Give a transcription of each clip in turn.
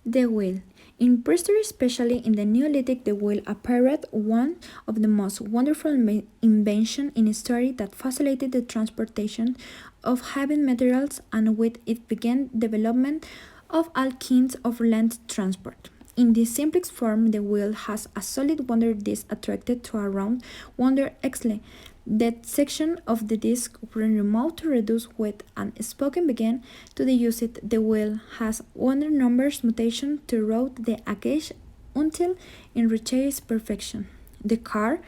The wheel. In prehistory, especially in the Neolithic, the wheel appeared one of the most wonderful inventions in history that facilitated the transportation of heavy materials, and with it began development of all kinds of land transport. In this simplest form, the wheel has a solid wonder disc attracted to a round wonder axle. That section of the disc when removed to reduce weight and spoken began to be used. The wheel has wonder numbers mutation to route the gauge until it reaches perfection. The car.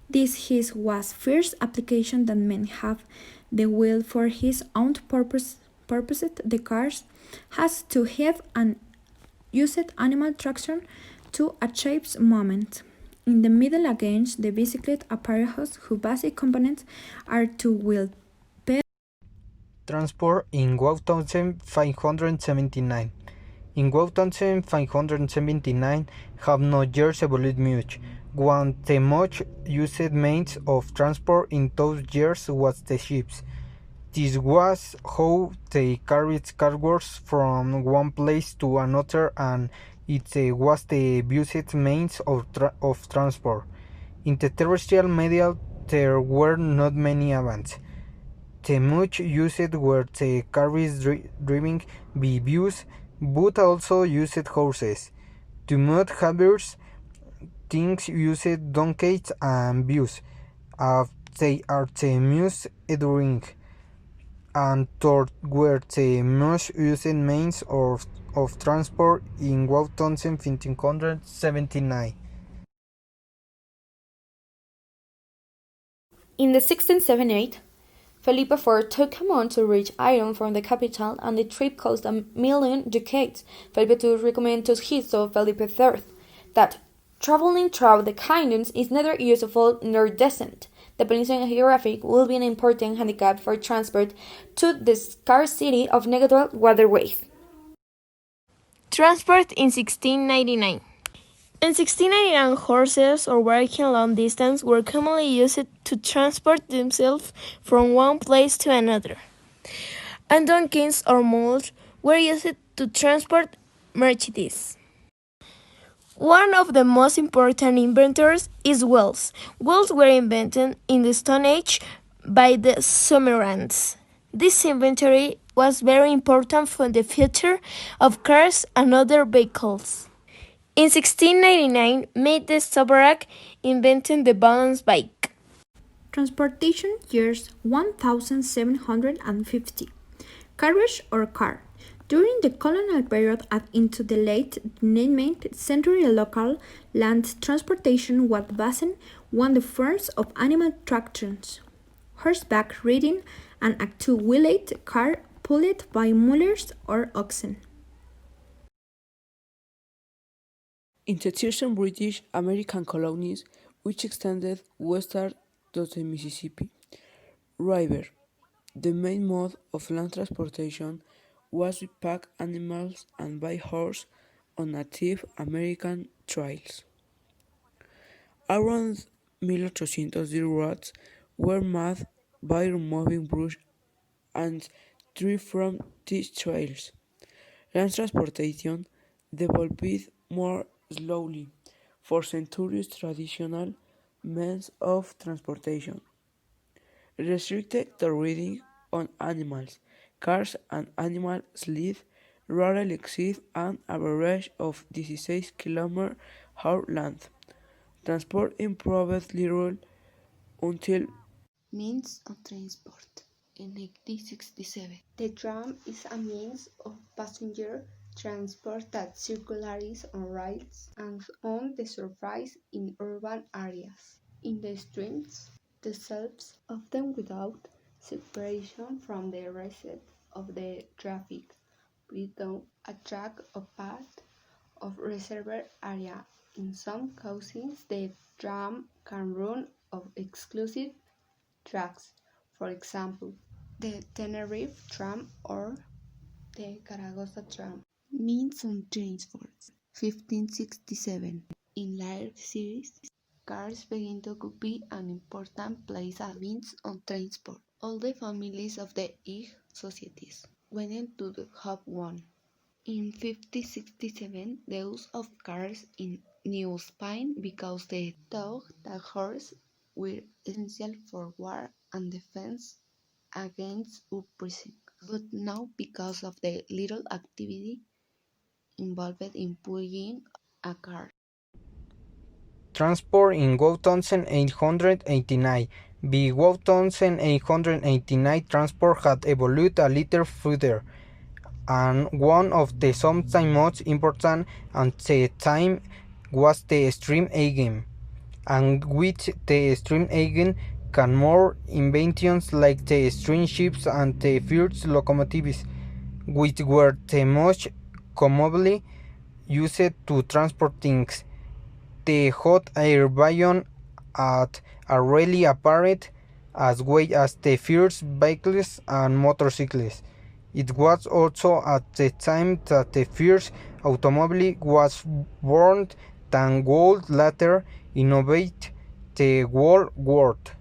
This his was first application that men have the wheel for his own purposes. The cars has to have an used animal traction to achieve movement. In the middle against the bicycle apparatus whose basic components are two wheel Transport in 1579. In 1579 have not years evolved much. One of the much used means of transport in those years was the ships. This was how they carried cargoes from one place to another, and it was the used means of transport. In the terrestrial medium there were not many advances. The much used were the carriages driven by mules, but also used horses. To move heavier things used donkeys and mules. They are the most enduring, and those were the most used means of transport in 1579. In the 1678, Felipe IV took a month to reach Iron from the capital, and the trip cost 1,000,000 ducats. Felipe II recommended to his son Felipe III that traveling through the kingdoms is neither useful nor decent. The peninsula geographic will be an important handicap for transport to the scarcity of natural waterways. Transport in 1699. In 1699, horses or walking long distance were commonly used to transport themselves from one place to another, and donkeys or mules were used to transport merchandise. One of the most important inventors is wheels. Wheels were invented in the Stone Age by the Sumerians. This inventory was very important for the future of cars and other vehicles. In 1699, made the Soberak invented the balance bike. Transportation years 1750. Carriage or car. During the colonial period and into the late 19th century, local land transportation was based on the forms of animal tractions, horseback riding, and a two-wheeled car pulled by mules or oxen. In the 13 British American colonies, which extended westward to the Mississippi River, the main mode of land transportation was with pack animals and by horse on Native American trails. Around 1800, the roads were made by removing brush and trees from these trails. Land transportation developed more slowly. For centuries, traditional means of transportation restricted the riding on animals. Cars and animal sled rarely exceed an average of 16 km/h length. Transport improved little until Means of transport. In 1967, the tram is a means of passenger transport that circulates on rails and on the surface in urban areas. In the streets themselves, often without separation from the rest of the traffic, without a track or path of reserved area. In some cases, the tram can run on exclusive tracks, for example, the Tenerife tram or the Zaragoza tram. Means on transport. 1567. In later series, cars begin to occupy an important place as means of transport. All the families of the Ig societies went to have one. In 1567, the use of cars in New Spain because they thought that horses were essential for war and defense against oppression, but now because of the little activity involved in pulling a car. Transport in 1889. By 1889, transport had evolved a little further, and one of the sometimes most important at the time was the steam engine, and with the steam engine came more inventions like the steam ships and the first locomotives, which were the most commonly used to transport things. The hot air balloon had already appeared, as well as the first vehicles and motorcycles. It was also at the time that the first automobile was born that would later innovate the whole world.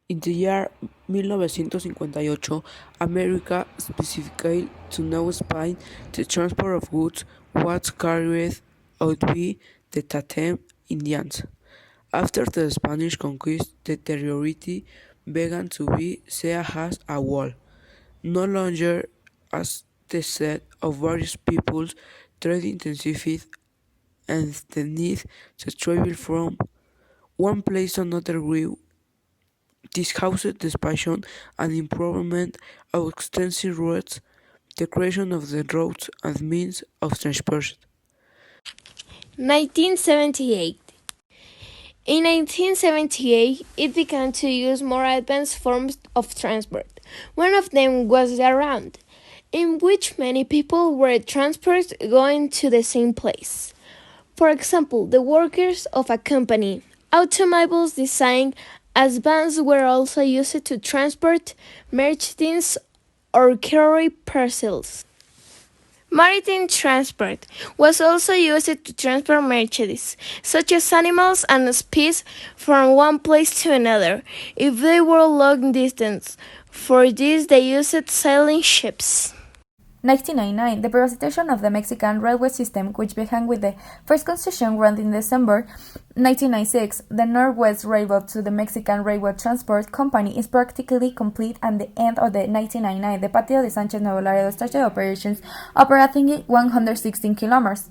In the year 1958, America, specifically to New Spain, the transport of goods was carried out by the Tatem Indians. After the Spanish conquest, the territory began to be seen as a wall, no longer as the set of various peoples. Trade intensified, and the need to travel from one place to another grew. This caused the expansion and improvement of extensive routes, the creation of the roads and means of transport. 1978. In 1978, it began to use more advanced forms of transport. One of them was the round, in which many people were transported going to the same place. For example, the workers of a company. Automobiles designed as vans were also used to transport merchandise or carry parcels. Maritime transport was also used to transport merchandise, such as animals and species, from one place to another, if they were long distance. For this, they used sailing ships. 1999, the privatization of the Mexican railway system, which began with the first concession granted in December 1996, the Northwest Railroad to the Mexican Railway Transport Company, is practically complete, and the end of the 1999, the Patio de Sanchez Nuevo Laredo started operations, operating 116 kilometers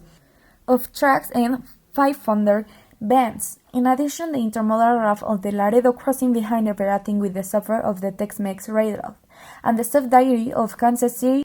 of tracks and 500 bands. In addition, the intermodal route of the Laredo crossing behind operating with the software of the Tex-Mex Railroad, and the subsidiary of Kansas City